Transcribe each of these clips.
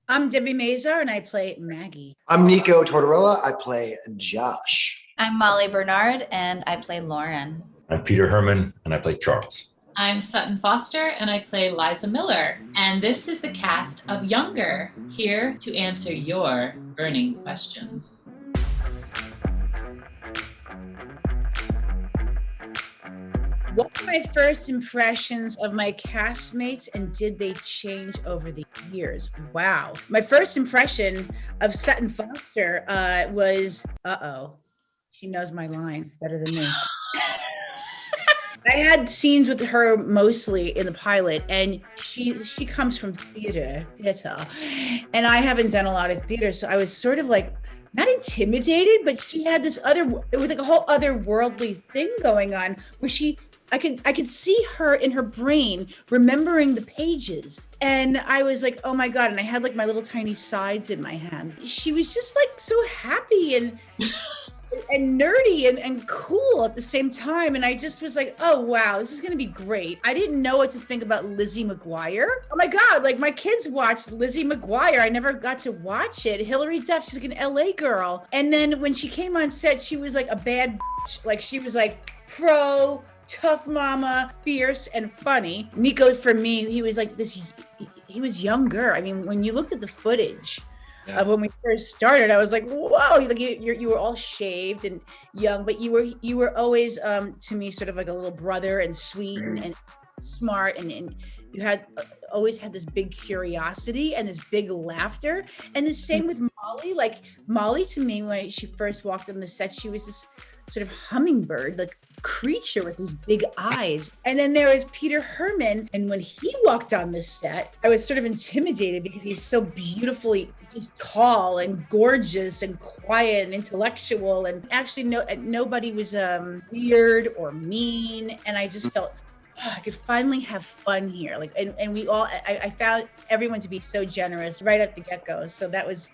I'm Debi Mazar and I play Maggie. I'm Nico Tortorella. I play Josh. I'm Molly Bernard, and I play Lauren. I'm Peter Hermann, and I play Charles. I'm Sutton Foster, and I play Liza Miller. And this is the cast of Younger, here to answer your burning questions. What were my first impressions of my castmates and did they change over the years? Wow. My first impression of Sutton Foster was, she knows my line better than me. I had scenes with her mostly in the pilot, and she comes from theater, and I haven't done a lot of theater, so I was sort of like, not intimidated, but she had this it was like a whole otherworldly thing going on where I could see her in her brain remembering the pages. And I was like, oh my God. And I had like my little tiny sides in my hand. She was just like so happy and nerdy and cool at the same time. And I just was like, oh wow, this is gonna be great. I didn't know what to think about Lizzie McGuire. Oh my God, like my kids watched Lizzie McGuire. I never got to watch it. Hilary Duff, she's like an LA girl. And then when she came on set, she was like a bad bitch. Like she was like pro, tough mama, fierce and funny. Nico, for me, he was like this, he was younger. I mean, when you looked at the footage of when we first started, I was like, whoa, like you were all shaved and young, but you were always to me sort of like a little brother and sweet and smart and you had always had this big curiosity and this big laughter. And the same with Molly. Like Molly, to me, when she first walked on the set, she was this sort of hummingbird, like creature with these big eyes. And then there was Peter Hermann, and when he walked on this set, I was sort of intimidated because he's so beautifully just tall and gorgeous and quiet and intellectual, and actually nobody was weird or mean, and I just felt I could finally have fun here. Like, and we all, I found everyone to be so generous right at the get-go. So that was,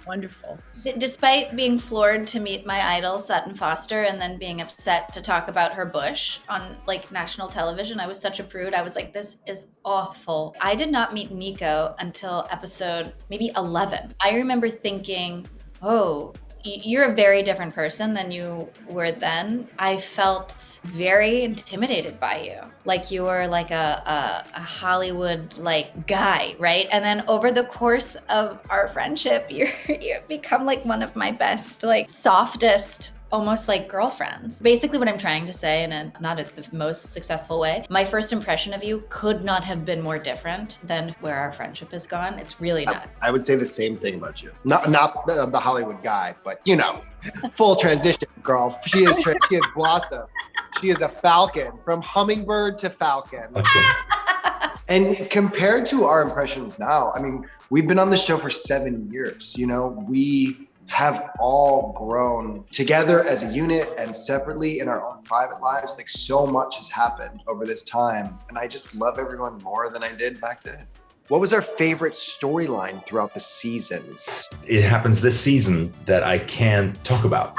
wonderful. Despite being floored to meet my idol, Sutton Foster, and then being upset to talk about her bush on like national television, I was such a prude. I was like, this is awful. I did not meet Nico until episode maybe 11. I remember thinking, oh, you're a very different person than you were then. I felt very intimidated by you. Like you were like a Hollywood like guy, right? And then over the course of our friendship, you've become like one of my best, like softest, almost like girlfriends. Basically what I'm trying to say, in not the most successful way, my first impression of you could not have been more different than where our friendship has gone. It's really not. I would say the same thing about you. Not the Hollywood guy, but full transition, girl. She is blossom. She is a falcon, from hummingbird to falcon. Okay. And compared to our impressions now, I mean, we've been on the show for 7 years. We have all grown together as a unit and separately in our own private lives. Like so much has happened over this time. And I just love everyone more than I did back then. What was our favorite storyline throughout the seasons? It happens this season that I can't talk about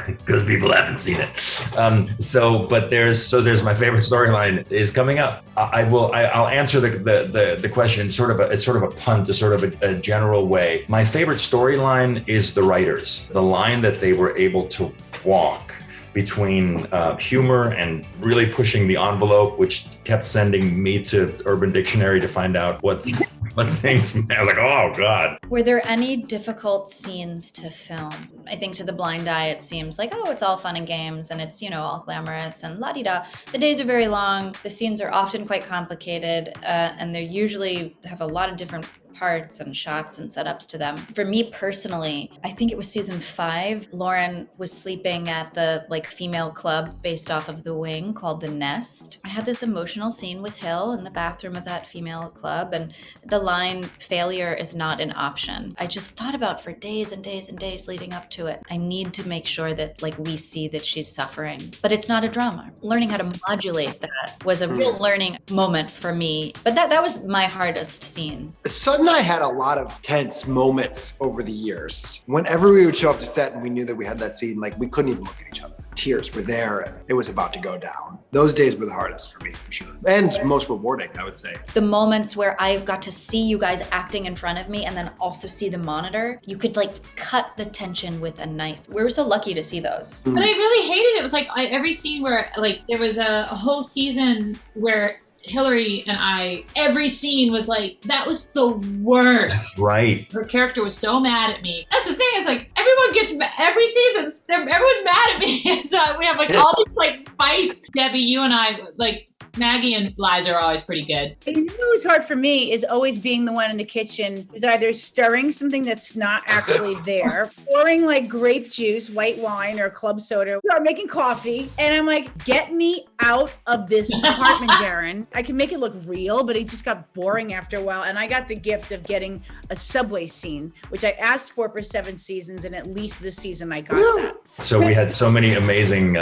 because people haven't seen it. But there's my favorite storyline is coming up. I'll answer the question. It's sort of a punt, to sort of a general way. My favorite storyline is the writers, the line that they were able to walk between humor and really pushing the envelope, which kept sending me to Urban Dictionary to find out what things meant. I was like, oh God. Were there any difficult scenes to film? I think to the blind eye, it seems like, oh, it's all fun and games and it's, all glamorous and la-di-da. The days are very long. The scenes are often quite complicated and they usually have a lot of different parts and shots and setups to them. For me personally, I think it was season 5. Lauren was sleeping at the female club based off of The Wing called The Nest. I had this emotional scene with Hill in the bathroom of that female club, and the line, failure is not an option. I just thought about for days and days and days leading up to it. I need to make sure that we see that she's suffering, but it's not a drama. Learning how to modulate that was a real learning moment for me, but that was my hardest scene. Sutton and I had a lot of tense moments over the years. Whenever we would show up to set and we knew that we had that scene, we couldn't even look at each other. tears were there and it was about to go down. Those days were the hardest for me, for sure. And most rewarding, I would say. The moments where I got to see you guys acting in front of me and then also see the monitor, you could like cut the tension with a knife. We were so lucky to see those. But I really hated it. It was like every scene where like there was a whole season where Hillary and I, every scene was like, that was the worst. Right. Her character was so mad at me. That's the thing, is like, everyone gets mad, every season, everyone's mad at me. So we have like all these like fights. Debbie, you and I, like, Maggie and Liza are always pretty good. And you know what's hard for me is always being the one in the kitchen who's either stirring something that's not actually there, pouring like grape juice, white wine, or club soda, or making coffee. And I'm like, get me out of this apartment, Darren. I can make it look real, but it just got boring after a while. And I got the gift of getting a subway scene, which I asked for 7 seasons, and at least this season I got that. So we had so many amazing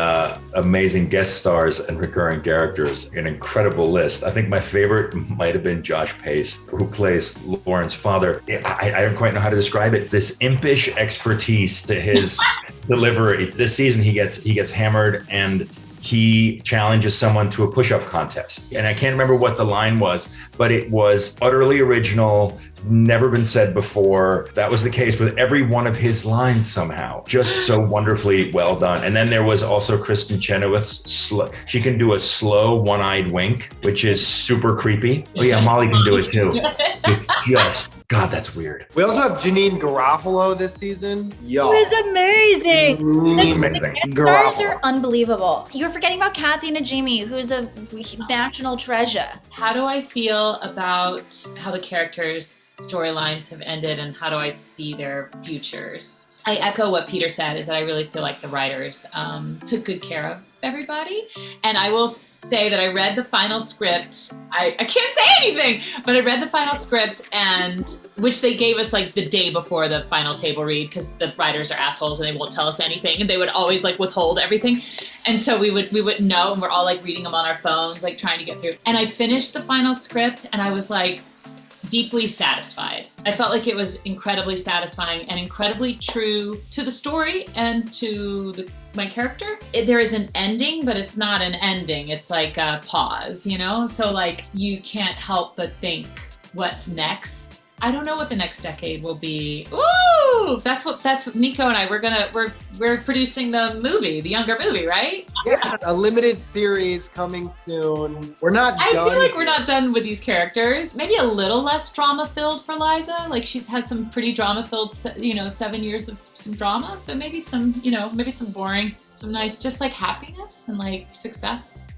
guest stars and recurring characters, an incredible list. I think my favorite might have been Josh Pace, who plays Lauren's father. I don't quite know how to describe it. This impish expertise to his delivery. This season he gets hammered and he challenges someone to a push-up contest. And I can't remember what the line was, but it was utterly original, never been said before. That was the case with every one of his lines somehow. Just so wonderfully well done. And then there was also Kristen Chenoweth's, she can do a slow one-eyed wink, which is super creepy. Oh yeah, Molly can do it too. It's just, God, that's weird. We also have Janine Garofalo this season. Yo. It was amazing. Amazing. The stars are unbelievable. You're forgetting about Kathy Najimy, who's a national treasure. How do I feel about how the characters' storylines have ended, and how do I see their futures? I echo what Peter said, is that I really feel like the writers took good care of everybody. And I will say that I read the final script. I can't say anything, but I read the final script, and which they gave us like the day before the final table read, because the writers are assholes and they won't tell us anything, and they would always like withhold everything. And so we wouldn't know, and we're all like reading them on our phones, like trying to get through. And I finished the final script and I was like, deeply satisfied. I felt like it was incredibly satisfying and incredibly true to the story and to my character. There is an ending, but it's not an ending. It's like a pause, you know? So like you can't help but think, what's next? I don't know what the next decade will be. Ooh, that's Nico and I, we're producing the movie, the Younger movie, right? Yes, a limited series coming soon. We're not I done. feel like we're not done with these characters. Maybe a little less drama-filled for Liza. Like she's had some pretty drama-filled, 7 years of some drama. So maybe some boring, some nice, just like happiness and like success.